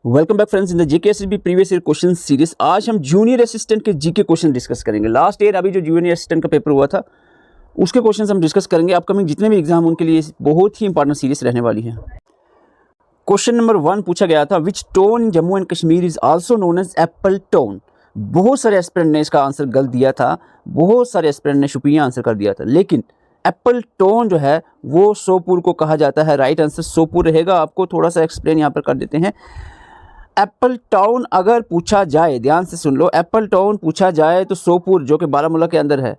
Welcome back friends in the GKSSB previous year question series. आज हम junior assistant के GK question discuss करेंगे। Last year अभी जो जूनियर असिस्टेंट का पेपर हुआ था उसके क्वेश्चंस हम डिस्कस करेंगे। अपकमिंग जितने भी एग्जाम उनके लिए बहुत ही इंपॉर्टेंट सीरीज रहने वाली है। क्वेश्चन नंबर 1 पूछा गया था, which town in Jammu and Kashmir is also known as apple town. बहुत सारे एस्पिरेंट ने इसका आंसर गलत दिया था, बहुत सारे एस्पिरेंट ने शुपिया आंसर कर दिया था, लेकिन एप्पल टोन जो है वो सोपुर को कहा जाता है। राइट आंसर सोपुर रहेगा। आपको थोड़ा सा एक्सप्लेन यहाँ पर कर देते हैं। एप्पल टाउन अगर पूछा जाए, ध्यान से सुन लो, एप्पल टाउन पूछा जाए तो सोपुर जो कि बारामूला के अंदर है,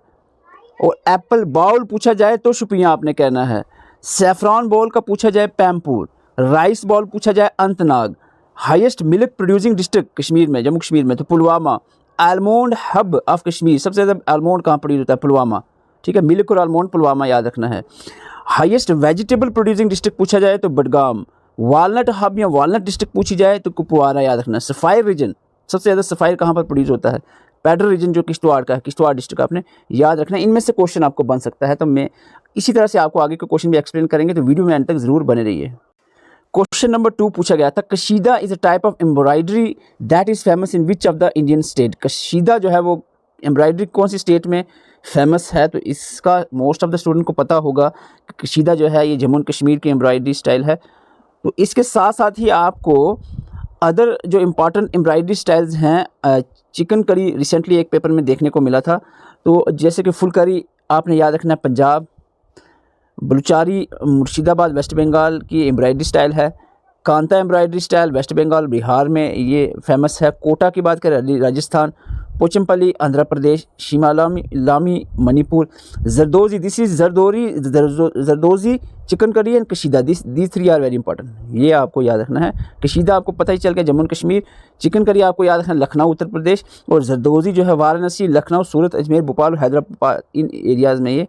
और एप्पल बाउल पूछा जाए तो शुपियाँ आपने कहना है। सैफरान बॉल का पूछा जाए पैमपुर, राइस बॉल पूछा जाए Anantnag, highest milk producing district Kashmir में, जम्मू कश्मीर में तो Pulwama, almond hub of Kashmir, सबसे ज़्यादा आलमोंड कहाँ प्रोड्यूस होता है? पुलवामा। ठीक है, मिल्क और आलमोंड पुलवामा याद रखना है। हाईएस्ट वेजिटेबल प्रोड्यूसिंग डिस्ट्रिक्ट पूछा जाए तो बडगाम, वालनट हब या वालनट डिस्ट्रिक्ट पूछी जाए तो कुपवारा याद रखना है। सफ़ायर रीजन, सबसे ज़्यादा सफ़ायर कहाँ पर प्रोड्यूस होता है? पैडर रीजन जो किश्तवाड़ का है, किश्तवाड़ डिस्ट्रिक्ट आपने याद रखना है। इनमें से क्वेश्चन आपको बन सकता है, तो मैं इसी तरह से आपको आगे के क्वेश्चन भी एक्सप्लेन करेंगे, तो वीडियो में एंड तक ज़रूर बने रहिए। क्वेश्चन नंबर 2 पूछा गया था, Kashida is a type of embroidery that is famous in which of the Indian state. Kashida जो है वो एम्ब्रॉयडरी कौन सी स्टेट में फेमस है? तो इसका मोस्ट ऑफ द स्टूडेंट को पता होगा कि कशीदा जो है ये जम्मू एंड कश्मीर की एम्ब्रॉयडरी स्टाइल है। तो इसके साथ साथ ही आपको अदर जो इम्पॉर्टेंट एम्ब्रॉयडरी स्टाइल्स हैं, चिकन करी रिसेंटली एक पेपर में देखने को मिला था, तो जैसे कि फुल करी आपने याद रखना है पंजाब, बलूचारी मुर्शिदाबाद वेस्ट बंगाल की एम्ब्रॉयडरी स्टाइल है, कांता एम्ब्रॉयडरी स्टाइल वेस्ट बंगाल बिहार में ये फेमस है, कोटा की बात करें राजस्थान, पोचमपल्ली आंध्र प्रदेश, शिमालामी लामी Manipur, Zardozi this is Zardozi chikankari and Kashida, this 3 are very important. ये आपको याद रखना है। कशीदा आपको पता ही चल गया Jammu and Kashmir, chicken curry आपको याद रखना लखनऊ उत्तर प्रदेश, और जरदोजी जो है वाराणसी, लखनऊ, सूरत, अजमेर, भोपाल, हैदराबाद, इन एरियाज़ में ये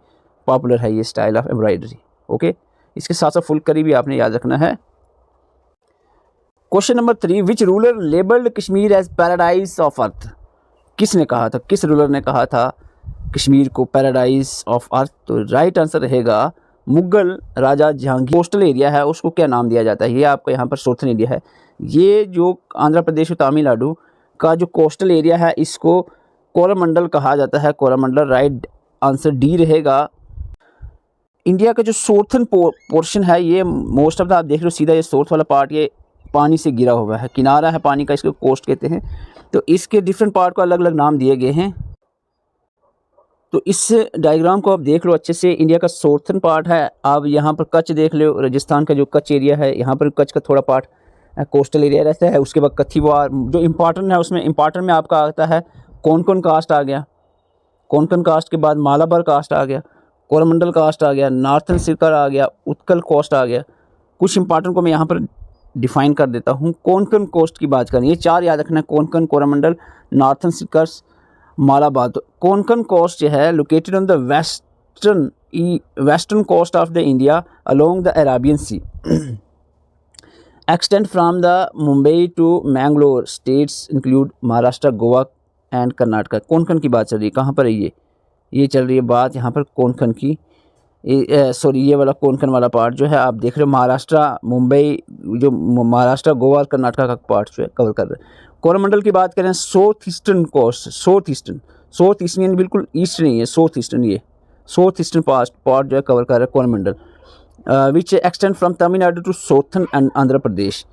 पॉपुलर है ये स्टाइल ऑफ एम्ब्रॉयडरी। ओके, इसके साथ साथ फुल करी भी आपने याद रखना है। Question number 3, which ruler labelled Kashmir as paradise of earth. किसने कहा था, किस रूलर ने कहा था कश्मीर को पैराडाइज ऑफ अर्थ? तो राइट आंसर रहेगा मुगल राजा जहांगीर। कोस्टल एरिया है उसको क्या नाम दिया जाता है? ये आपका यहाँ पर सोर्थन एरिया है। ये जो आंध्र प्रदेश और तमिलनाडु का जो कोस्टल एरिया है इसको कोरामंडल कहा जाता है। कोरामंडल राइट आंसर डी रहेगा। इंडिया का जो सोर्थन पोर्शन है ये मोस्ट ऑफ द आप देख रहे हो, सीधा ये सोर्थ वाला पार्ट ये पानी से घिरा हुआ है, किनारा है पानी का, इसको कोस्ट कहते हैं। तो इसके डिफरेंट पार्ट को अलग अलग नाम दिए गए हैं। तो इस डायग्राम को आप देख लो अच्छे से। इंडिया का सोर्थन पार्ट है, आप यहाँ पर कच्छ देख लो, राजस्थान का जो कच्छ एरिया है, यहाँ पर कच्छ का थोड़ा पार्ट कोस्टल एरिया रहता है। उसके बाद कथिवार जो इम्पॉर्टेंट है, उसमें इम्पॉर्टेंट में आपका आता है कोंकण कास्ट आ गया, कोंकण कास्ट के बाद मालाबार कास्ट आ गया, कोरामंडल कास्ट आ गया, नॉर्थन सिरकर आ गया, उत्कल कोस्ट आ गया। कुछ इंपॉर्टेंट को मैं यहाँ पर डिफाइन कर देता हूँ। कोंकण कोस्ट की बात करें, ये 4 याद रखना है, कोंकण, कोरामंडल, नॉर्थन सिरकर्स, मालाबार। तो कोंकण कोस्ट जो है located on the western coast of the India along the Arabian sea, extend from the Mumbai to Mangalore, states include Maharashtra, Goa and Karnataka. Konkan की बात चल रही है, कहाँ पर है ये चल रही है बात यहाँ पर कोंकण की। सॉरी, ये वाला कोंकण वाला पार्ट जो है आप देख रहे हो, महाराष्ट्र, मुंबई, जो महाराष्ट्र, गोवा और कर्नाटका का पार्ट जो है कवर कर रहे हैं। कोरामंडल की बात करें, south eastern coast, south eastern यानी बिल्कुल ईस्ट नहीं है, साउथ ईस्टर्न, ये साउथ ईस्टर्न पार्ट जो है कवर कर रहा है Coromandel, which extend from Tamil Nadu to southern and Andhra Pradesh,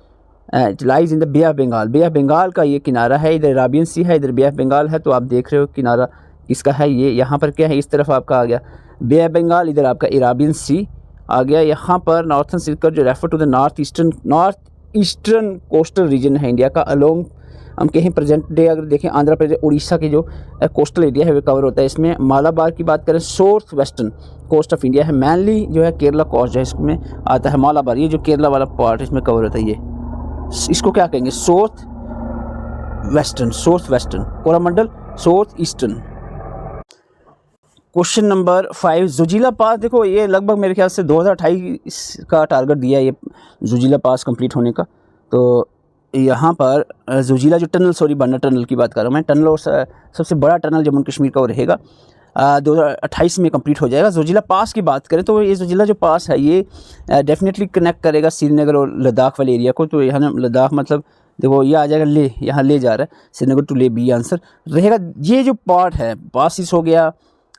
lies in the bay of Bengal. Bay of Bengal का ये किनारा है, इधर अरेबियन सी है, इधर बे ऑफ बंगाल है। तो आप देख रहे हो किनारा इसका है ये, यहाँ पर क्या है, इस तरफ आपका आ गया बे ऑफ बंगाल, इधर आपका अरेबियन सी आ गया। यहाँ पर नॉर्थन सिरकर जो refer to the north eastern coastal region है इंडिया का, अलोंग हम कहीं प्रेजेंट डे अगर देखें आंध्र प्रदेश, उड़ीसा के जो कोस्टल एरिया है वो कवर होता है इसमें। मालाबार की बात करें, south western coast of India है, मैनली जो है केरला कोस्ट जो है इसमें आता है मालाबार, ये जो केरला वाला पार्ट इसमें कवर होता है, ये इसको क्या कहेंगे, south western, Coromandel south eastern. Question number 5, Zojila pass. देखो ये लगभग मेरे ख्याल से 2028 का टारगेट दिया है ये जुजीला पास कंप्लीट होने का। तो यहाँ पर जुजीला जो टनल, सॉरी बन्ना टनल की बात कर रहा हूँ मैं, टनल और सबसे बड़ा टनल जम्मू कश्मीर का वो रहेगा, 2028 में कंप्लीट हो जाएगा। जुजीला पास की बात करें तो ये जुजीला जो पास है ये डेफिनेटली कनेक्ट करेगा श्रीनगर और लद्दाख वाले एरिया को। तो यहाँ लद्दाख मतलब देखो ये आ जाएगा ले, यहाँ ले जा रहा है, श्रीनगर टू ले, बी आंसर रहेगा। ये जो पार्ट है, पासिस हो गया,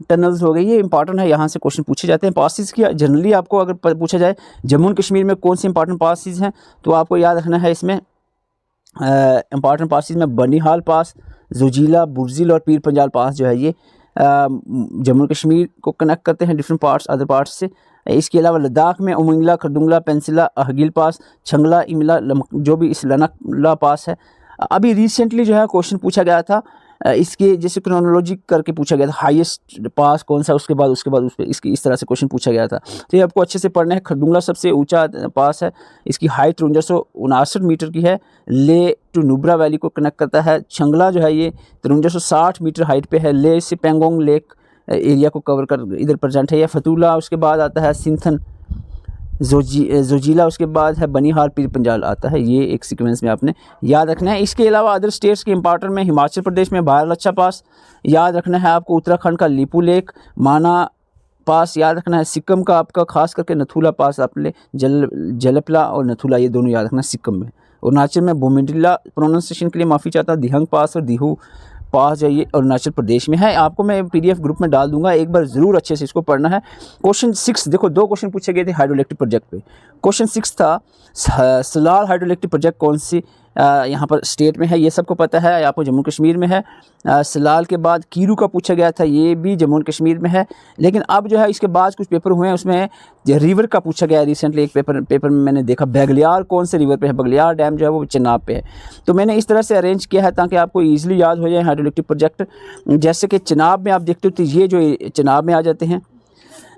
टनल्स हो गए, ये इंपॉर्टेंट है, यहाँ से क्वेश्चन पूछे जाते हैं। पासिस की जनरली आपको अगर पूछा जाए जम्मू एंड कश्मीर में कौन से इंपॉर्टेंट पासिस हैं, तो आपको याद रखना है इसमें इंपॉर्टेंट पासिस में बनिहाल पास, जोजिला, बुर्जिल और पीर पंजाल पास जो है ये जम्मू कश्मीर को कनेक्ट करते हैं डिफरेंट पार्ट्स अदर पार्ट्स से। इसके अलावा लद्दाख में उमंगला, खरदुंगला, पेंसिला, अहगिल पास, छंगला, इमला, जो भी इसलना पास है। अभी रिसेंटली जो है क्वेश्चन पूछा गया था इसके जैसे क्रोनोलॉजी करके पूछा गया था, हाईएस्ट पास कौन सा, उसके बाद उस पर इसकी इस तरह से क्वेश्चन पूछा गया था। तो ये आपको अच्छे से पढ़ना है। खरदुंगला सबसे ऊंचा पास है, इसकी हाइट 5359 मीटर की है, ले टू नुब्रा वैली को कनेक्ट करता है। छंगला जो है ये 5360 मीटर हाइट पे है, ले से पेंगोंग लेक एरिया को कवर कर इधर प्रेजेंट है। या फतूला, उसके बाद आता है सिंथन, जोजिला, उसके बाद है बनिहाल, पीर पंजाल आता है। ये एक सीक्वेंस में आपने याद रखना है। इसके अलावा अदर स्टेट्स के इंपॉर्टेंट में हिमाचल प्रदेश में बारालाचा पास याद रखना है आपको, उत्तराखंड का लिपू लेक, माना पास याद रखना है, सिक्किम का आपका खास करके नथुला पास आपने जलपला और नथुला ये दोनों याद रखना है सिक्किम में। अरुणाचल में बोमिडिला, प्रोनाउंसिएशन के लिए माफ़ी चाहता हूँ, दिहंग पास और दिहू पास जो ये अरुणाचल प्रदेश में है। आपको मैं PDF ग्रुप में डाल दूंगा, एक बार ज़रूर अच्छे से इसको पढ़ना है। क्वेश्चन 6 देखो, 2 क्वेश्चन पूछे गए थे हाइड्रोइलेक्ट्रिक प्रोजेक्ट पे। क्वेश्चन 6 था सलाल हाइड्रोइलेक्ट्रिक प्रोजेक्ट कौन सी यहाँ पर स्टेट में है, ये सबको पता है, आपको जम्मू कश्मीर में है। सलाल के बाद कीरू का पूछा गया था, ये भी जम्मू कश्मीर में है। लेकिन अब जो है इसके बाद कुछ पेपर हुए हैं, उसमें रिवर का पूछा गया है रिसेंटली। एक पेपर में मैंने देखा बगलियार कौन से रिवर पे है, बगलियार डैम जो है वो चनाब पे है। तो मैंने इस तरह से अरेंज किया है ताकि आपको ईजिली याद हो जाए हाइड्रोइलेक्ट्रिक प्रोजेक्ट। जैसे कि चनाब में आप देखते हो तो ये जो चनाब में आ जाते हैं,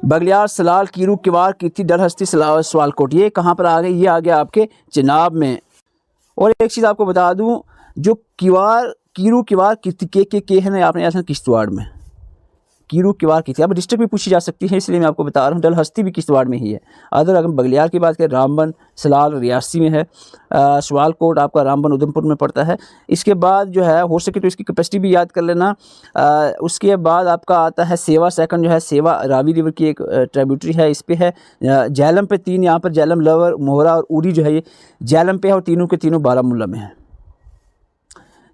बगलियार, सलाल, कीरू, किवार, कीर्ति, डलहस्ती, सवालकोट, ये कहाँ पर आ गए, ये आ गया आपके चनाब में। और एक चीज़ आपको बता दूं, जो कीरू, किवार, कीर्ति के है ना, आपने ऐसा किश्तवाड़ में कीरू, किवार, कीर्ति, अब डिस्ट्रिक्ट भी पूछी जा सकती है, इसलिए मैं आपको बता रहा हूँ। डलहस्ती भी किश्तवाड़ में ही है। अगर बगलियार की बात करें, रामबन, सलाल रियासी में है, सवालकोट आपका रामबन उधमपुर में पड़ता है। इसके बाद जो है हो सके तो इसकी कैपेसिटी भी याद कर लेना। उसके बाद आपका आता है सेवा सेकंड, जो है सेवा रावी रिवर की एक ट्रिब्यूटरी है, इस पे है। झेलम पे 3, यहाँ पर झेलम, लवर, मोहरा और उरी जो है ये झेलम पे है, और तीनों के तीनों बारामूला में है।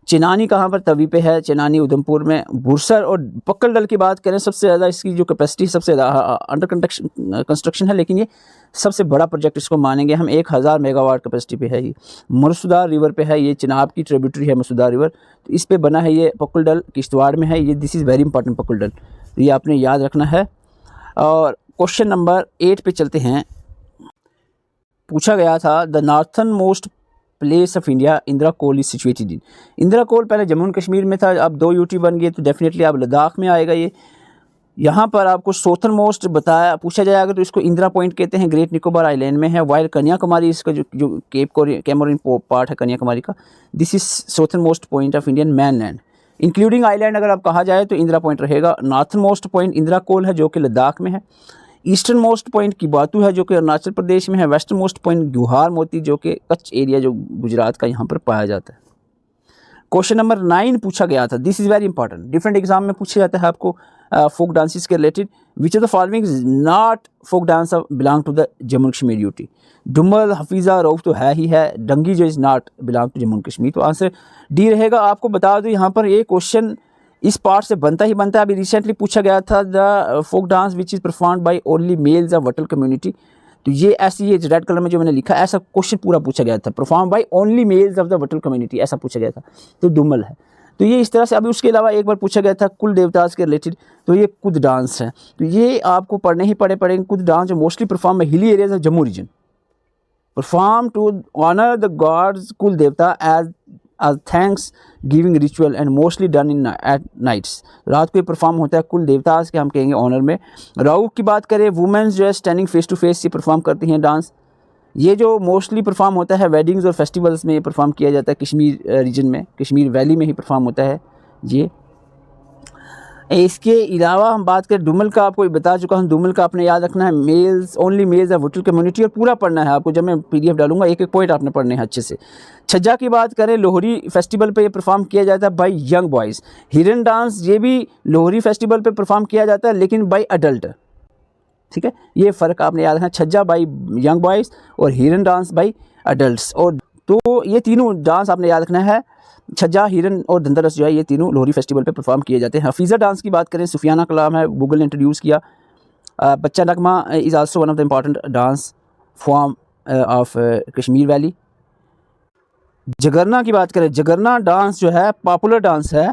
चिनानी कहाँ पर, तवी पे है, चिनानी उधमपुर में। बुरसर और पक्कल डल की बात करें, सबसे ज़्यादा इसकी जो कैपेसिटी सबसे ज़्यादा अंडर कंस्ट्रक्शन है, लेकिन ये सबसे बड़ा प्रोजेक्ट इसको मानेंगे हम। 1000 मेगावाट कैपेसिटी पे है ये। मसूदार रिवर पे है, ये चिनाब की ट्रिब्यूटरी है मसूदार रिवर, तो इस पे बना है ये। पक्कल डल किश्तवाड़ में है ये, दिस इज़ वेरी इंपॉर्टेंट पक्कल डल, तो ये आपने याद रखना है। और क्वेश्चन नंबर 8 पे चलते हैं। पूछा गया था the northern most place of India Indira Col is situated in. Indira Col पहले जम्मू एंड कश्मीर में था, अब 2 UT बन गए, तो डेफिनेटली अब लद्दाख में आएगा ये। यहाँ पर आपको साउथर्न मोस्ट बताया पूछा जाएगा तो इसको इंदिरा पॉइंट कहते हैं, ग्रेट निकोबार आइलैंड में है। वाइल कन्याकुमारी इसका जो कैमोरिन पार्ट है कन्याकुमारी का, this is southern most point of Indian mainland including island अगर आप कहा जाए तो इंदिरा पॉइंट रहेगा। नॉर्थन मोस्ट पॉइंट इंदिरा कोल है जो कि लद्दाख में है। ईस्टर्न मोस्ट पॉइंट किबातू है जो कि अरुणाचल प्रदेश में है। वेस्टर्न मोस्ट पॉइंट गुहार मोती जो कि कच्छ एरिया जो गुजरात का यहाँ पर पाया जाता है। क्वेश्चन नंबर 9 पूछा गया था, this is very important, different exam में पूछा जाता है आपको फोक डांसेस के रिलेटेड। Which of the following is not folk dance belong to the Jammu Kashmir UT. Dumhal, Hafiza, Rouf तो है ही है, डंगी जो is not belong to Jammu Kashmir, तो आंसर डी रहेगा। आपको बता दो यहाँ पर ये क्वेश्चन इस पार्ट से बनता ही बनता है। अभी रिसेंटली पूछा गया था the folk dance which is performed by only males of Wattal community, तो ये ऐसी ये रेड कलर में जो मैंने लिखा ऐसा क्वेश्चन पूरा पूछा गया था, perform by only males of the Wattal community ऐसा पूछा गया था, तो दुमल है। तो ये इस तरह से। अभी उसके अलावा एक बार पूछा गया था कुल देवतास के रिलेटेड, तो ये कुद डांस है, तो ये आपको पढ़ने ही पड़ेंगे। कुद डांस जो mostly perform by hilly areas of Jammu region, perform to honour the gods kul devta as thanksgiving ritual and mostly done in at nights, रात को ये परफॉर्म होता है कुल देवतास के हम कहेंगे ऑनर में। राउक की बात करें, वुमेन्स जो है स्टैंडिंग फेस टू फेस ये परफॉर्म करती हैं डांस, ये जो मोस्टली परफॉर्म होता है वेडिंग्स और फेस्टिवल्स में ये परफॉर्म किया जाता है कश्मीर रीजन में, कश्मीर वैली में ही परफॉर्म होता है ये। इसके अलावा हम बात करें डुमल का, आपको बता चुका हूँ, डुमल का आपने याद रखना है males only males of Wattal community, और पूरा पढ़ना है आपको, जब मैं PDF डालूंगा एक एक पॉइंट आपने पढ़ने हैं अच्छे से। छज्जा की बात करें, लोहरी फेस्टिवल पे ये परफॉर्म किया जाता है बाय यंग बॉयज़। हिरन डांस ये भी लोहरी फेस्टिवल पे परफॉर्म किया जाता है लेकिन बाय अडल्ट, ठीक है, ये फ़र्क आपने याद रखना। छज्जा बाय यंग बॉयज़ और हिरन डांस बाय अडल्ट्स। और तो ये तीनों डांस आपने याद रखना है। छज्जा, हिरन और धनतेरस जो है ये तीनों लोहरी फेस्टिवल पे परफॉर्म किए जाते हैं। हफीज़ा डांस की बात करें, सुफियाना कलाम है, गूगल ने इंट्रोड्यूस किया। Bacha Nagma is also one of the important dance form of Kashmir valley. Jagarna की बात करें, जगरना डांस जो है पॉपुलर डांस है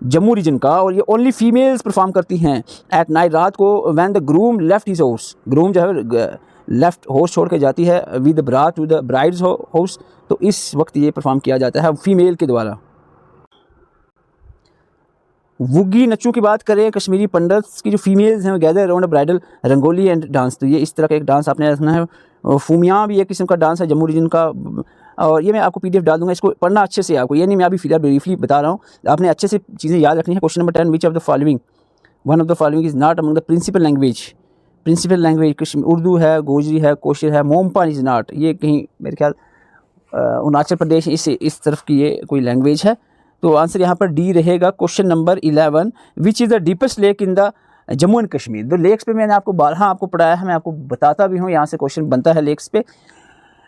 जम्मू रीजन का, और ये ओनली फीमेल्स परफॉर्म करती हैं एट नाइट, रात को। When the groom left his house, groom जो है लेफ्ट हाउस छोड़ के जाती है with baraat to the bride's house, तो इस वक्त ये परफॉर्म किया जाता है फीमेल के द्वारा। वुगी नच्चू की बात करें, कश्मीरी पंडित्स की जो फीमेल्स हैं वो gather around bridal rangoli and dance, तो ये इस तरह का एक डांस आपने रखना है। फूमिया भी एक किस्म का डांस है जम्मू रीजन का, और ये मैं आपको पीडीएफ डाल दूंगा, इसको पढ़ना अच्छे से आपको, ये नहीं मैं अभी फिलहाल ब्रीफली बता रहा हूँ, आपने अच्छे से चीज़ें याद रखनी है। Question number 10, which of the following one of the following is not among the principal language. Principal language Kashmir Urdu है, गोजरी है, कोशिर है, मोमपा इज़ नॉट, ये कहीं मेरे ख्याल अरुणाचल प्रदेश इस तरफ की ये कोई लैंग्वेज है। तो आंसर यहाँ पर डी रहेगा। Question number 11, which is the deepest lake in the Jammu and Kashmir. तो लेक्स पे मैंने आपको 12 आपको पढ़ाया है, मैं आपको बताता भी हूँ, यहाँ से क्वेश्चन बनता है लेक्स पे।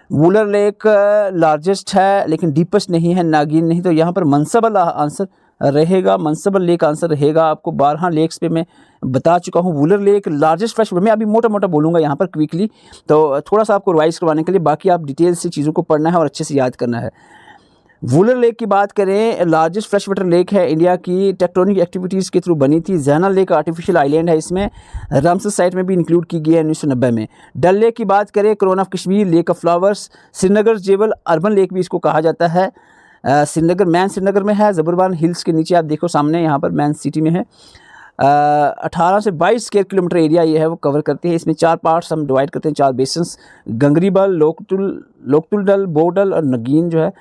वुलर लेक लार्जेस्ट है लेकिन डीपेस्ट नहीं है, नागिन नहीं, तो यहाँ पर मनसबल आंसर रहेगा, मनसबल लेक आंसर रहेगा। आपको 12 लेक्स पे मैं बता चुका हूँ। वुलर लेक लार्जेस्ट फ्रेश, मैं अभी मोटा मोटा बोलूँगा यहाँ पर क्विकली, तो थोड़ा सा आपको रिवाइज करवाने के लिए, बाकी आप डिटेल से चीज़ों को पढ़ना है और अच्छे से याद करना है। वुलर लेक की बात करें, लार्जेस्ट फ्रेश वाटर लेक है इंडिया की, टेक्टोनिक एक्टिविटीज़ के थ्रू बनी थी। ज़ैना लेक आर्टिफिशियल आइलैंड है, इसमें रामसर साइट में भी इंक्लूड की गई है 1990 में। डल लेक की बात करें, crown of Kashmir, lake of flowers, Srinagar jewel urban lake भी इसको कहा जाता है। श्रीनगर मैन श्रीनगर में है, ज़बरवान हिल्स के नीचे आप देखो सामने यहाँ पर मैन सिटी में है। 18 से 22 स्क्वायर किलोमीटर एरिया ये है वो कवर करती है। इसमें 4 पार्ट्स हम डिवाइड करते हैं, 4 बेसन्स, गंगरीबल, लोकतुल डल, बोडल और नगीन जो है।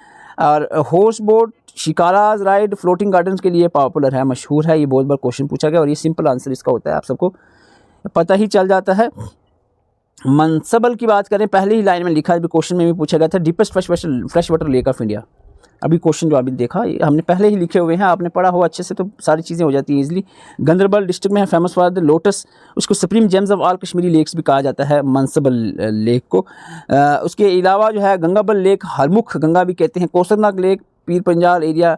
और horse boat, shikaras ride, floating gardens के लिए पॉपुलर है, मशहूर है। ये बहुत बार क्वेश्चन पूछा गया और ये सिंपल आंसर इसका होता है, आप सबको पता ही चल जाता है। मनसबल की बात करें, पहले ही लाइन में लिखा है, क्वेश्चन में भी पूछा गया था, deepest fresh water lake of India. अभी क्वेश्चन जो अभी देखा ये हमने पहले ही लिखे हुए हैं, आपने पढ़ा हो अच्छे से तो सारी चीज़ें हो जाती हैं ईजिली। गंदरबल डिस्ट्रिक्ट में है, फेमस फॉर द लोटस, उसको supreme gems of all Kashmiri lakes भी कहा जाता है मनसबल लेक को। उसके अलावा जो है गंगाबल लेक, हरमुख गंगा भी कहते हैं। कोसरनाग लेक पीर पंजाल एरिया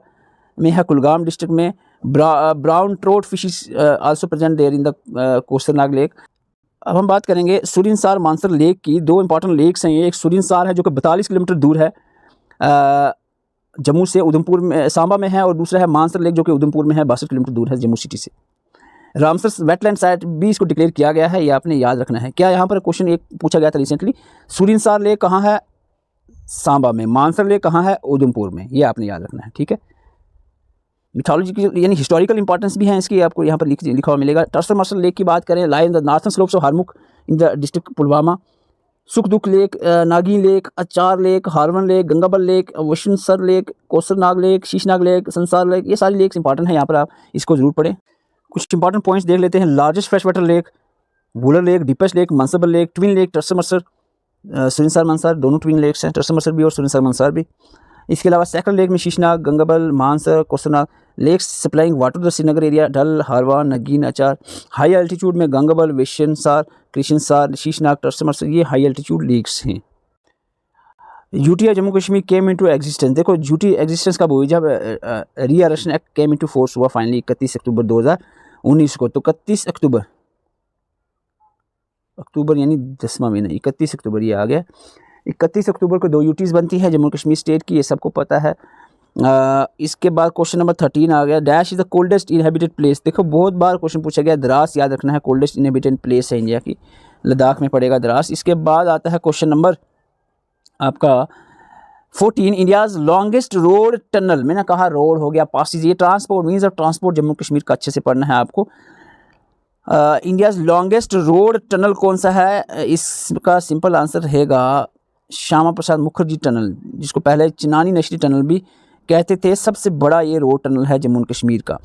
में है, कुलगाम डिस्ट्रिक्ट में। Brown trout fishes also present there in the Kausarnag lake. अब हम बात करेंगे सुरिनसार मानसर लेक की। 2 इंपॉर्टेंट लेक्स हैं ये, एक सुरिनसार है जो कि 42 किलोमीटर दूर है जम्मू से, उधमपुर में सांबा में है, और दूसरा है मानसर लेक जो कि उधमपुर में है, 62 किलोमीटर दूर है जम्मू सिटी से। रामसर वेटलैंड साइट भी इसको डिक्लेयर किया गया है, ये आपने याद रखना है। क्या यहाँ पर क्वेश्चन एक पूछा गया था रिसेंटली, सुरिनसार लेक कहाँ है, सांबा में, मानसर लेक कहाँ है, उधमपुर में, ये आपने याद रखना है, ठीक है। मिथोलॉजी की यानी हिस्टोरिकल इंपॉर्टेंस भी है इसकी, आपको यहाँ पर लिखा हुआ मिलेगा। टर्सर मर्सर लेक की बात करें, lie in the northern slopes of Harmukh in the district Pulwama. सुख दुख lake, Nagin lake, Anchar lake, Harwan lake, Gangabal lake, Vishansar lake, Kausarnag lake, Sheshnag lake, Sansar lake, ये सारी लेक्स इंपॉर्टेंट है, यहाँ पर आप इसको जरूर पढ़ें। कुछ इंपॉर्टेंट पॉइंट्स देख लेते हैं। Largest fresh water lake, Wular lake, deepest lake, Manasbal lake, twin lake, Tarsar Marsar, Surinsar Mansar, दोनों ट्विन लेक्स हैं, टर्सर मर्सर भी और सुरिनसर मनसर भी। इसके अलावा सेकंड लेक में Sheshnag, Gangabal, Mansar, Kausarnag lakes supplying water to the Srinagar area, Dal, Harwan, Nagin, Anchar. High altitude में गंगाबल, विशनसार, कृष्णसार, शीशनाग, टर्सर मर्सर, ये हाई एल्टीट्यूड लेक्स हैं। UT Jammu Kashmir came into existence. देखो यूटी एग्जिस्टेंस कब हुई, जब reorganisation act came into force हुआ फाइनली 31 अक्टूबर 2019 को। तो 31 अक्टूबर यानी 10वां महीना, 31 अक्टूबर ये आ गया। 31 अक्टूबर को 2 यूटीज़ बनती है जम्मू कश्मीर स्टेट की, ये सबको पता है। इसके बाद क्वेश्चन नंबर 13 आ गया, dash is the coldest inhabited place. देखो बहुत बार क्वेश्चन पूछा गया, द्रास याद रखना है, कोल्डेस्ट इनहेबिटेड प्लेस है इंडिया की, लद्दाख में पड़ेगा द्रास। इसके बाद आता है क्वेश्चन नंबर आपका 14, इंडियाज़ लॉन्गेस्ट रोड टनल। मैंने कहा रोड हो गया पासिस, ये transport means of transport Jammu Kashmir का अच्छे से पढ़ना है आपको। इंडियाज़ लॉन्गेस्ट रोड टनल कौन सा है, इसका सिंपल आंसर रहेगा श्यामा प्रसाद मुखर्जी टनल, जिसको पहले चिनानी नशरी टनल भी कहते थे। सबसे बड़ा ये रोड टनल है जम्मू कश्मीर का।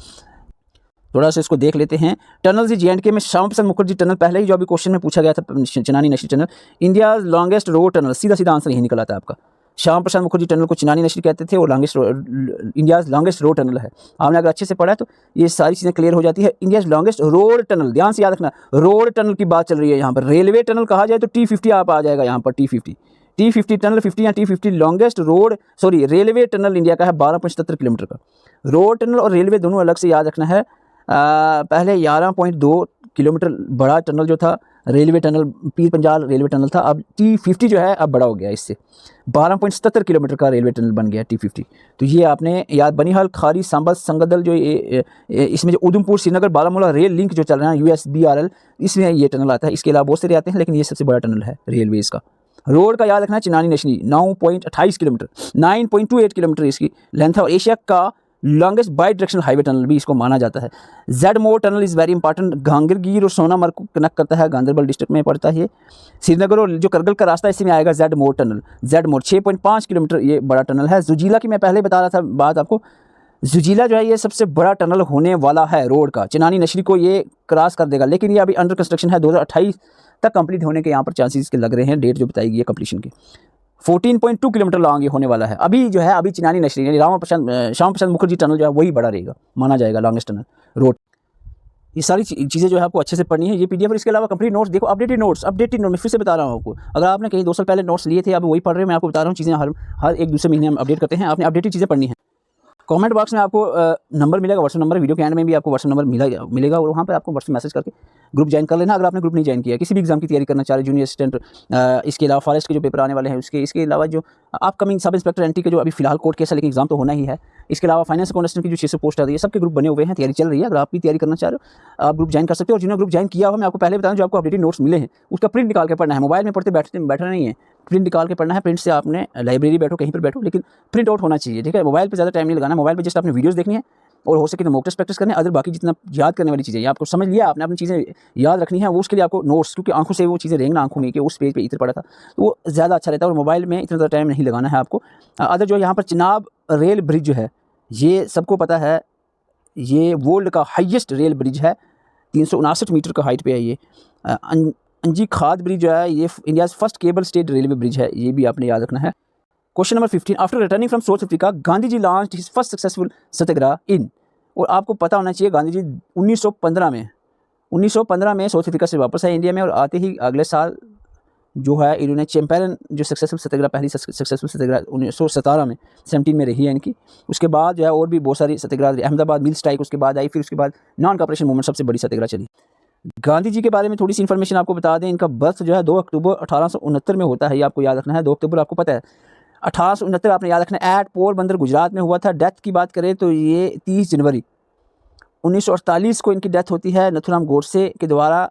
थोड़ा सा इसको देख लेते हैं। टनल JNK में श्यामा प्रसाद मुखर्जी टनल, पहले ही जो अभी क्वेश्चन में पूछा गया था Chenani Nashri tunnel. India's longest road tunnel, सीधा सीधा आंसर यही निकला था आपका। श्यामा प्रसाद मुखर्जी टनल को चिनानी नशरी कहते थे और इंडियाज़ लॉन्गेस्ट रोड टनल है। आपने अगर अच्छे से पढ़ा है तो ये सारी चीज़ें क्लियर हो जाती है। इंडियाज़ लॉन्गेस्ट रोड टनल, ध्यान से याद रखना, रोड टनल की बात चल रही है यहाँ पर। रेलवे टनल कहा जाए तो T50 आप आ जाएगा यहाँ पर, T50 T50 टनल 50 या T50 longest railway tunnel India का है 12.77 किलोमीटर का। रोड टनल और रेलवे दोनों अलग से याद रखना है। पहले 11.2 किलोमीटर बड़ा टनल जो था railway tunnel, Pir Panjal railway tunnel था। अब T50 जो है अब बड़ा हो गया, इससे 12.77 किलोमीटर का रेलवे टनल बन गया T50। तो ये आपने याद, बनिहाल खारी सांबा संगदल जो इसमें जो उधमपुर श्रीनगर बारामूला रेल लिंक जो चल रहा है USBRL, इसमें ये टनल आता है। इसके अलावा बहुत सारे आते हैं लेकिन ये सबसे बड़ा टनल है रेलवेज़ का। रोड का याद रखना है चिनानी नशनी 9.28 किलोमीटर, 9.28 किलोमीटर इसकी लेंथ है और एशिया का longest bidirectional highway tunnel भी इसको माना जाता है। Z Morh tunnel is very important, Gagangir और सोनामर्ग को कनेक्ट करता है, गांधरबल डिस्ट्रिक्ट में पड़ता है ये। श्रीनगर और जो करगिल का रास्ता है इसी में आएगा जेड मोर टनल। जेड मोर 6.5 किलोमीटर ये बड़ा टनल है। जुजीला की मैं पहले बता रहा था बात आपको, जुजीला जो है ये सबसे बड़ा टनल होने वाला है रोड का, चिनानी नशरी को ये क्रॉस कर देगा, लेकिन ये अभी अंडर कंस्ट्रक्शन है। 2028 तक कंप्लीट होने के यहाँ पर चांसेस इसके लग रहे हैं, डेट जो बताई गई है कंप्लीशन की। 14.2 किलोमीटर लॉन्ग ये होने वाला है। अभी जो है अभी चिनानी नशरी यानी श्यामा प्रसाद मुखर्जी टनल जो है वही बड़ा रहेगा, माना जाएगा लॉन्गेस्ट टनल रोड। ये सारी चीज़ें जो है आपको अच्छे से पढ़नी है, ये PDF और इसके अलावा कंप्लीट नोट्स देखो, अपडेटेड नोट्स मैं फिर से बता रहा हूँ आपको। अगर आपने कहीं 2 साल पहले नोट्स लिए थे अब वही पढ़ रहे हैं, मैं आपको बता रहा हूँ चीज़ें हर एक दूसरे महीने हम अपडेट करते हैं, आपने अपडेटेड चीज़ें पढ़नी है। कमेंट बॉक्स में आपको नंबर मिलेगा, व्हाट्सएप नंबर, वीडियो के एंड में भी आपको व्हाट्सएप नंबर मिलेगा और वहाँ पर आपको व्हाट्सएप मैसेज करके ग्रुप ज्वाइन कर लेना। अगर आपने ग्रुप नहीं ज्वाइन किया, किसी भी एग्जाम की तैयारी करना चाह रहे, जूनियर असिस्टेंट, इसके अलावा फॉरेस्ट के जो पेपर आने वाले हैं इसके अलावा जो अपकमिंग सब इंस्पेक्टर एंट्री के जो अभी फिलहाल कोर्ट केस है लेकिन एग्जाम तो होना ही है, इसके अलावा फाइनेंस अकाउंटेंट की जो 600 पोस्ट आ रही है, सबके ग्रुप बने हुए हैं, तैयारी चल रही है। अगर आप भी तैयारी करना चाह रहे हो आप ग्रुप ज्वाइन कर सकते हो। और जिन्होंने ग्रुप ज्वाइन किया हो मैं आपको पहले बताऊँ, जो आपको अपडेटेड नोट्स मिले हैं उसका प्रिंट निकाल के पढ़ना है, मोबाइल में पढ़ते बैठना नहीं है, प्रिंट निकाल के पढ़ना है। प्रिंट से आपने लाइब्रेरी बैठो कहीं पर बैठो लेकिन प्रिंट आउट होना चाहिए, ठीक है। मोबाइल पर ज़्यादा टाइम नहीं लगाना, मोबाइल पर जस्ट आपने वीडियोस देखनी है और हो सके तो मॉक टेस्ट प्रैक्टिस करना है। अदर बाकी जितना याद करने वाली चीज़ें आपको समझ लिया, आपने अपनी चीज़ें याद रखनी है, वो उसके लिए आपको नोट्स, क्योंकि आंखों से वो चीज़ें रेंगना, आंखों में कि उस पेज पे इतर पड़ा था तो वो ज़्यादा अच्छा रहता है और मोबाइल में इतना ज़्यादा टाइम नहीं लगाना है आपको। अदर जो यहाँ पर चिनाब रेल ब्रिज जो है ये सबको पता है, ये वर्ल्ड का हाईएस्ट रेल ब्रिज है, 359 मीटर का हाइट पे है ये। अंजी खाद ब्रिज जो है ये India's first cable stayed railway bridge है, ये भी आपने याद रखना है। Question number 15, after returning from South Africa Gandhi ji launched his first successful satyagraha in, और आपको पता होना चाहिए गांधी जी 1915 में साउथ अफ्रीका से वापस आए इंडिया में और आते ही अगले साल जो है इन्होंने चैंपियन जो सक्सेसफुल सत्याग्रह, पहली सक्सेसफुल सत्याग्रह 1917 में 17 में रही है इनकी। उसके बाद जो है और भी बहुत सारी सत्याग्रह, अहमदाबाद मिल स्ट्राइक उसके बाद आई, फिर उसके बाद नॉन कॉपरेशन मूवमेंट सबसे बड़ी सत्याग्रह चली। गांधी जी के बारे में थोड़ी सी इन्फॉर्मेशन आपको बता दें, इनका बर्थ जो है 2 अक्टूबर 1869 में होता है, ये आपको याद रखना है। 2 अक्टूबर आपको पता है 1869 आपने याद रखना है, एट पोरबंदर गुजरात में हुआ था। डेथ की बात करें तो ये 30 जनवरी 1948 को इनकी डेथ होती है नथुराम गोडसे के द्वारा।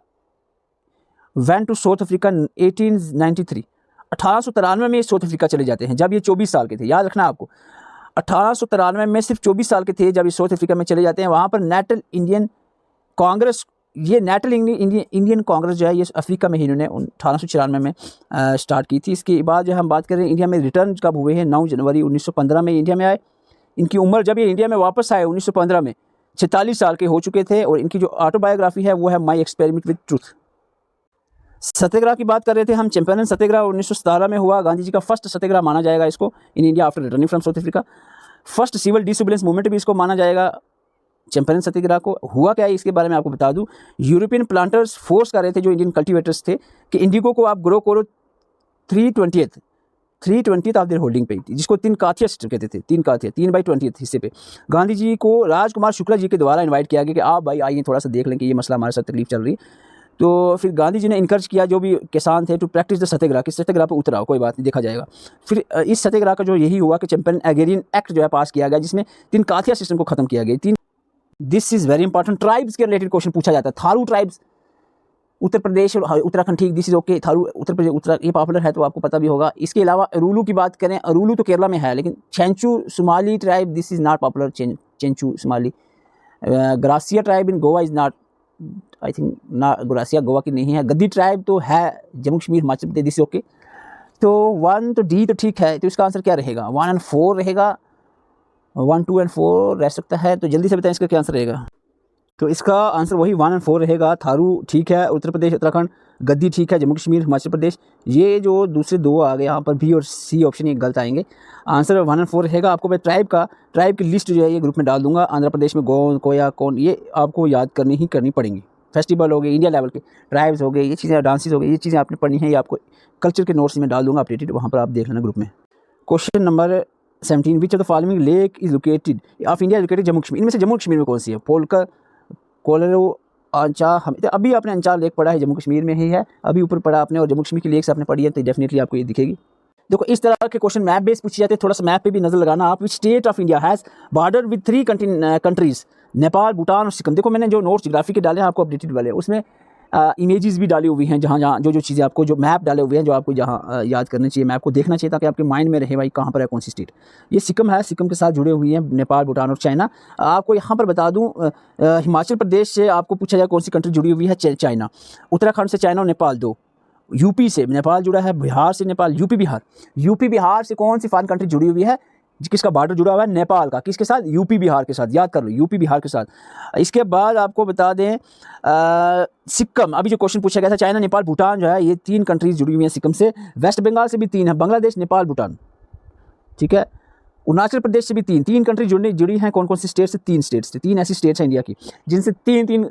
वेंट टू साउथ अफ्रीका 1893, 1893 में साउथ अफ्रीका चले जाते हैं जब ये 24 साल के थे, याद रखना आपको। 1893 में सिर्फ 24 साल के थे जब ये साउथ अफ्रीका में चले जाते हैं। वहाँ पर नेशनल इंडियन कांग्रेस, ये नेशनल इंडियन कांग्रेस जो है ये अफ्रीका में ही इन्होंने 1894 में स्टार्ट की थी। इसके बाद जो हम बात करें इंडिया में रिटर्न कब हुए हैं, 9 जनवरी 1915 में इंडिया में आए। इनकी उम्र जब ये इंडिया में वापस आए 1915 में 46 साल के हो चुके थे और इनकी जो ऑटोबायोग्राफी है वो है माई एक्सपेरिमेंट विद ट्रूथ। सत्याग्रह की बात कर रहे थे हम, चैंपियन सत्याग्रह 1917 में हुआ, गांधी जी का फर्स्ट सत्याग्रह माना जाएगा इसको in India after returning from South Africa. First civil disobedience movement भी इसको माना जाएगा चैंपियन सत्याग्रह को। हुआ क्या है इसके बारे में आपको बता दूं, यूरोपियन प्लांटर्स फोर्स कर रहे थे जो इंडियन कल्टीवेटर्स थे कि इंडिगो को आप ग्रो करो 3/20 ऑफ देयर होल्डिंग पे, जिसको 3 काथिया सिस्टम कहते थे, 3/20 हिस्से पे। गांधी जी को राजकुमार शुक्ला जी के द्वारा इन्वाइट किया गया कि आप भाई आइए थोड़ा सा देख लें कि ये मसला हमारे साथ तकलीफ चल रही है। तो फिर गांधी जी ने इनकरेज किया जो भी किसान थे टू प्रैक्टिस द सत्याग्रह, कि सत्याग्रह पर उतराओ, कोई बात नहीं देखा जाएगा। फिर इस सत्याग्रह का जो यही हुआ कि चैंपियन एग्रीरियन एक्ट जो है पास किया गया जिसमें 3 काथिया सिस्टम को खत्म किया गया। This is very important, tribes के रिलेटेड क्वेश्चन पूछा जाता है। थारू ट्राइब्स उत्तर प्रदेश और उत्तराखंड, ठीक, this is okay. Tharu Uttar Pradesh ये पॉपुलर है तो आपको पता भी होगा। इसके अलावा अरूलू की बात करें, अरूलू तो केरला में है लेकिन Chenchu Somali tribe, this is not popular, Chenchu Somali. Gratia tribe in Goa is not, I think ना, ग्रासिया गोवा की नहीं है। गद्दी ट्राइब तो है जम्मू कश्मीर हिमाचल प्रदेश, दिस ओके। तो 1 तो डी तो ठीक है, तो इसका आंसर क्या रहेगा? 1 और 4 रहेगा, 1, 2 और 4 रह सकता है। तो जल्दी से बताएं इसका क्या आंसर रहेगा। तो इसका आंसर वही 1 और 4 रहेगा। थारू ठीक है, उत्तर प्रदेश उत्तराखंड, गद्दी ठीक है, जम्मू कश्मीर हिमाचल प्रदेश। ये जो दूसरे 2 आ गए यहाँ पर बी और सी ऑप्शन ये गलत आएंगे। आंसर 1 और 4 रहेगा। आपको मैं ट्राइब की लिस्ट जो है ये ग्रुप में डाल दूंगा। आंध्र प्रदेश में गोंड, कोया, कौन, ये आपको याद करनी ही करनी पड़ेंगी। फेस्टिवल हो गए, इंडिया लेवल के ट्राइब्स हो गए, ये चीज़ें, डांसेस हो गए, ये चीज़ें आपने पढ़नी है। ये आपको कल्चर के नोट्स में डाल दूंगा अपडेटेड, वहाँ पर आप देख लेना ग्रुप में। Question number 17, which of the following lake is located of India located Jammu Kashmir. इनमें से जम्मू कश्मीर में कौन सी है? पोलकर, कोलरो, अंचा। हम तो अभी आपने अंचा लेक पढ़ा है, जम्मू कश्मीर में ही है, अभी ऊपर पढ़ा आपने, और जम्मू कश्मीर की लेक्स आपने पढ़ी है, तो डेफिनेटली आपको ये दिखेगी। देखो इस तरह के क्वेश्चन मैप बेस पूछे जाते हैं, थोड़ा सा मैप पे भी नजर लगाना आप। Which state of India has border with 3 countries, Nepal, Bhutan और सिक्किम। देखो मैंने जो नोट्स ज्योग्राफी के डाले हैं आपको अपडेटेड वाले, उसमें इमेजेस भी डाली हुई हैं, जहाँ जहाँ जो चीज़ें आपको, जो मैप डाले हुए हैं, जो आपको जहाँ याद करने चाहिए, मैप को देखना चाहिए ताकि आपके माइंड में रहे भाई कहाँ पर है कौन सी स्टेट। ये सिक्किम है, सिक्किम के साथ जुड़े हुई हैं नेपाल, भूटान और चाइना। आपको यहाँ पर बता दूँ, हिमाचल प्रदेश से आपको पूछा जाए कौन सी कंट्री जुड़ी हुई है, चाइना। उत्तराखंड से चाइना और नेपाल 2। यूपी से नेपाल जुड़ा है, बिहार से नेपाल, यूपी बिहार से कौन सी फॉरेन कंट्री जुड़ी हुई है, किसका बॉर्डर जुड़ा हुआ है? नेपाल का। किसके साथ? यूपी बिहार के साथ, याद कर लो, यूपी बिहार के साथ। इसके बाद आपको बता दें सिक्किम, अभी जो क्वेश्चन पूछा गया था, चाइना, नेपाल, भूटान जो है, ये 3 कंट्रीज जुड़ी हुई हैं सिक्किम से। वेस्ट बंगाल से भी 3 है, बांग्लादेश, नेपाल, भूटान, ठीक है। अरुणाचल प्रदेश से भी 3 कंट्री जुड़ी हैं। कौन कौन सी स्टेट से? 3 स्टेट से। 3 ऐसी स्टेट्स हैं इंडिया की जिनसे 3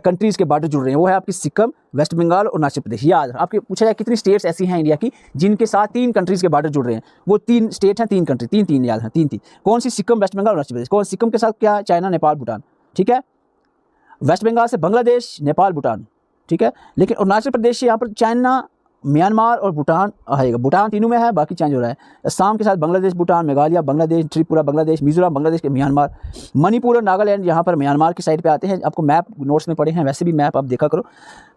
कंट्रीज़ के बॉर्डर जुड़ रहे हैं। वो है आपकी सिक्किम, वेस्ट बंगाल और अरुणाचल प्रदेश। याद आपके पूछा जाए कितनी स्टेट्स ऐसी हैं इंडिया की जिनके साथ 3 कंट्रीज़ के बॉर्डर जुड़ रहे हैं, वो 3 स्टेट हैं, 3 कंट्री, 3 याद हैं, 3। कौन सी? सिक्किम, वेस्ट बंगाल, अरुणाचल प्रदेश। कौन? सिक्किम के साथ क्या? चाइना, नेपाल, भूटान, ठीक है। वेस्ट बंगाल से बांग्लादेश, नेपाल, भूटान, ठीक है। लेकिन अरुणाचल प्रदेश से यहाँ पर चाइना, म्यांमार और भूटान आएगा। भूटान तीनों में है, बाकी चेंज हो रहा है। असम के साथ बांग्लादेश, भूटान, मेघालय बांग्लादेश, त्रिपुरा बांग्लादेश, मिजोरम बांग्लादेश के, म्यांमार, मणिपुर और नागालैंड यहाँ पर म्यांमार की साइड पे आते हैं। आपको मैप नोट्स में पढ़े हैं, वैसे भी मैप आप देखा करो,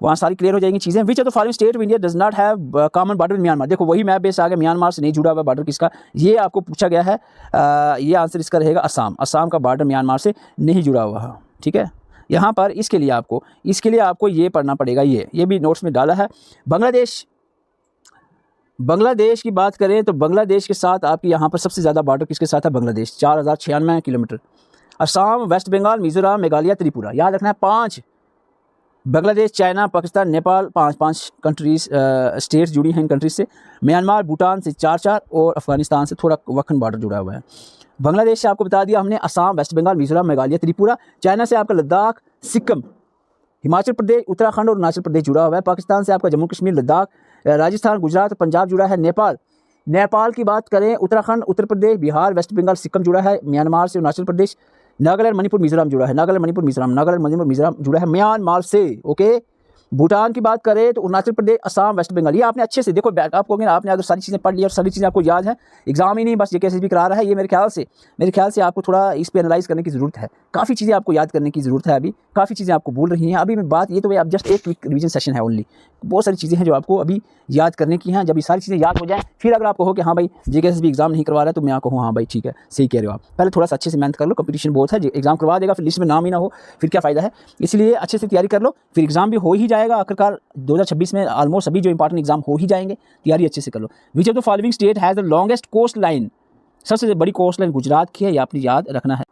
वहाँ सारी क्लियर हो जाएंगी चीज़ें। विच of the following state of India does not have common border with Myanmar. देखो वही मैप बेस आ गया, म्यांमार से नहीं जुड़ा हुआ बॉर्डर किसका, ये आपको पूछा गया है। ये आंसर इसका रहेगा असम। असम का बॉर्डर म्यांमार से नहीं जुड़ा हुआ है, ठीक है। यहाँ पर इसके लिए आपको ये पढ़ना पड़ेगा, ये भी नोट्स में डाला है। बांग्लादेश की बात करें तो बांग्लादेश के साथ आपकी यहाँ पर सबसे ज़्यादा बॉर्डर किसके साथ है? बांग्लादेश, 4096 किलोमीटर। असम, वेस्ट बंगाल, मिजोरम, मेघालय, त्रिपुरा, याद रखना है 5। Bangladesh, China, Pakistan, Nepal, 5 countries states जुड़ी हैं इन कंट्रीज से। म्यांमार, भूटान से 4 और अफगानिस्तान से थोड़ा वक्न बॉर्डर जुड़ा हुआ है। बांग्लादेश से आपको बता दिया हमने, असम, वेस्ट बंगाल, मिजोरम, मेघालय, त्रिपुरा। चाइना से आपका लद्दाख, सिक्किम, हिमाचल प्रदेश, उत्तराखंड और अरुणाचल प्रदेश जुड़ा हुआ है। पाकिस्तान से आपका जम्मू कश्मीर, लद्दाख, राजस्थान, गुजरात, पंजाब जुड़ा है। नेपाल की बात करें, उत्तराखंड, उत्तर प्रदेश, बिहार, वेस्ट बंगाल, सिक्किम जुड़ा है। म्यांमार से अरुणाचल प्रदेश, नागालैंड, मणिपुर, मिजोरम जुड़ा है। नागालैंड, मणिपुर, मिजोरम जुड़ा है म्यांमार से, ओके। भूटान की बात करें तो अरुणाचल प्रदेश, असम, वेस्ट बंगाल। ये आपने अच्छे से देखो, आपको आपने अगर सारी चीज़ें पढ़ ली और सारी चीज़ें आपको याद है, एग्जाम ही नहीं बस ये कैसे भी करा रहा है, ये मेरे ख्याल से आपको थोड़ा इस पर एनालाइज करने की ज़रूरत है। काफ़ी चीज़ें आपको याद करने की ज़रूरत है, अभी काफ़ी चीज़ें आपको भूल रही हैं। अभी मैं बात ये तो अब जस्ट एक रिवीजन सेशन है ओनली, बहुत सारी चीज़ें हैं जो आपको अभी याद करने की हैं। जब ये सारी चीज़ें याद हो जाएँ फिर अगर आपको हो कि हाँ भाई जेकेएसएस भी एग्जाम नहीं करवा रहा है, तो मैं आपको हाँ भाई ठीक है, सही कह रहे हो आप। पहले थोड़ा सा अच्छे से मेहनत कर लो, कंपटीशन बहुत है, एग्जाम करवा देगा फिर लिस्ट में नाम ही ना हो, फिर क्या फ़ायदा है। इसलिए अच्छे से तैयारी कर लो, फिर एग्जाम भी हो ही जाएगा आखिरकार। 2026 में ऑलमोस्ट सभी जो इंपॉर्टेंट एग्जाम हो ही जाएंगे, तैयारी अच्छे से कर लो। Which of the following state has the longest coastline. सबसे बड़ी कोस्ट लाइन गुजरात की है, ये आपने याद रखना है।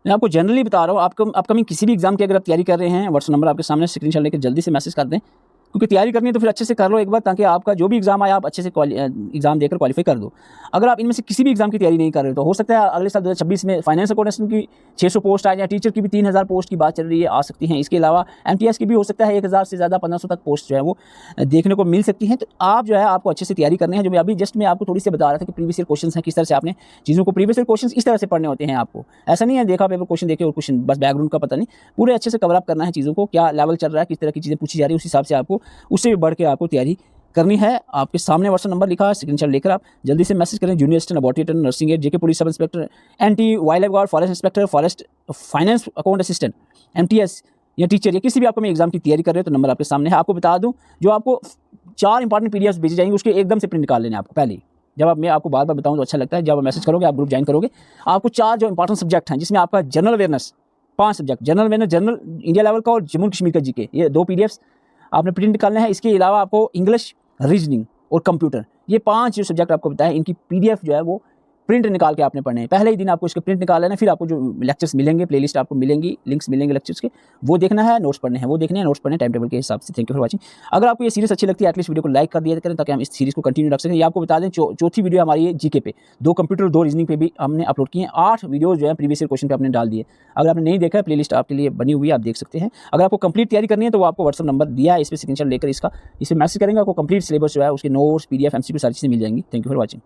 मैं आपको जनरली बता रहा हूँ, आपको अपकमिंग किसी भी एग्जाम की अगर आप तैयारी कर रहे हैं, व्हाट्सएप नंबर आपके सामने, स्क्रीनशॉट लेकर जल्दी से मैसेज कर दें, क्योंकि तैयारी करनी है तो फिर अच्छे से कर लो एक बार, ताकि आपका जो भी एग्जाम आए आप अच्छे से एग्जाम देकर क्वालिफाई कर दो। अगर आप इनमें से किसी भी एग्जाम की तैयारी नहीं कर रहे हो तो हो सकता है अगले साल 2026 में फाइनेंस अकाउंटेंट की 600 पोस्ट आ जाए, टीचर की भी 3000 पोस्ट की बात चल रही है, आ सकती हैं। इसके अलावा MTS की भी हो सकता है 1000 से ज़्यादा 1500 तक पोस्ट जो है वो देखने को मिल सकती हैं। तो आप जो है आपको अच्छे से तैयारी करनी है। जो मैं अभी जस्ट मैं आपको थोड़ी सी बता रहा था कि प्रीवियस ईयर क्वेश्चन हैं, किस तरह से आपने चीज़ों को, प्रीवियस ईयर क्वेश्चन इस तरह से पढ़ने होते हैं आपको। ऐसा नहीं है देखा पेपर क्वेश्चन देखे और क्वेश्चन बस बैकग्राउंड का पता नहीं, पूरे अच्छे से कवर अप करना है चीज़ों को, क्या लेवल चल रहा है, किस तरह की चीज़ें पूछी जा रही है, उस हिसाब से आपको उससे भी बढ़ के आपको तैयारी करनी है। आपके सामने व्हाट्सएप नंबर लिखा है, स्क्रीनशॉट लेकर आप जल्दी से मैसेज करें। Junior assistant, laboratory attendant, nursing aid, JK police sub inspector, NT, wildlife guard, forest inspector, forest finance account assistant, MTS या टीचर या किसी भी आपको मैं एग्जाम की तैयारी कर रहे हो तो नंबर आपके सामने है। आपको बता दूं, जो आपको 4 इंपॉर्टेंट PDFs भेजी जाएंगे उसके एकदम से प्रिंट निकाल लेने आपको पहले ही। जब आप मैं आपको बार बार बताऊं तो अच्छा लगता है, जब आप मैसेज करोगे, आप ग्रुप ज्वाइन करोगे, आपको 4 जो इंपॉर्टेंट सब्जेक्ट हैं जिसमें आपका general awareness, 5 subject, general awareness, general India level का और जम्मू कश्मीर का GK, ये 2 PDFs आपने प्रिंट निकालने हैं। इसके अलावा आपको इंग्लिश, रीजनिंग और कंप्यूटर, ये 5 जो सब्जेक्ट आपको बताया, इनकी PDF जो है वो प्रिंट निकाल के आपने पढ़ने हैं। पहले ही दिन आपको इसके प्रिंट निकाल लेना, फिर आपको जो लेक्चर्स मिलेंगे, प्लेलिस्ट आपको मिलेंगी, लिंक्स मिलेंगे लेक्चर्स के, वो देखना है, नोट्स पढ़ने हैं, वो देखने हैं, नोट्स पढ़ने टाइम टेबल के हिसाब से। Thank you for watching. अगर आपको ये सीरीज अच्छी लगती है एटलीस्ट वीडियो को लाइक कर दिया करें ताकि हम इस सीरीज को कंटिन्यू रख सकें। ये आपको बता दें चौथी वीडियो हमारी है जीके पे, 2 कंप्यूटर 2 रीजनिंग पे भी हमने अपलोड किए हैं। 8 वीडियो जो है प्रीवियस ईयर क्वेश्चन पे आपने डाल दिए। अगर आपने नहीं देखा है, प्लेलिस्ट आपके लिए बनी हुई है, आप देख सकते हैं। अगर आपको कंप्लीट तैयारी करनी है तो वो आपको व्हाट्सअप नंबर दिया है, इस पर स्क्रीनशॉट लेकर इस पर मैसेज करेंगे, आपको कंप्लीट सिलेबस जो है उसके नोट्स, PDF, MCQ सारी चीज़ें मिल जाएंगी। Thank you for watching.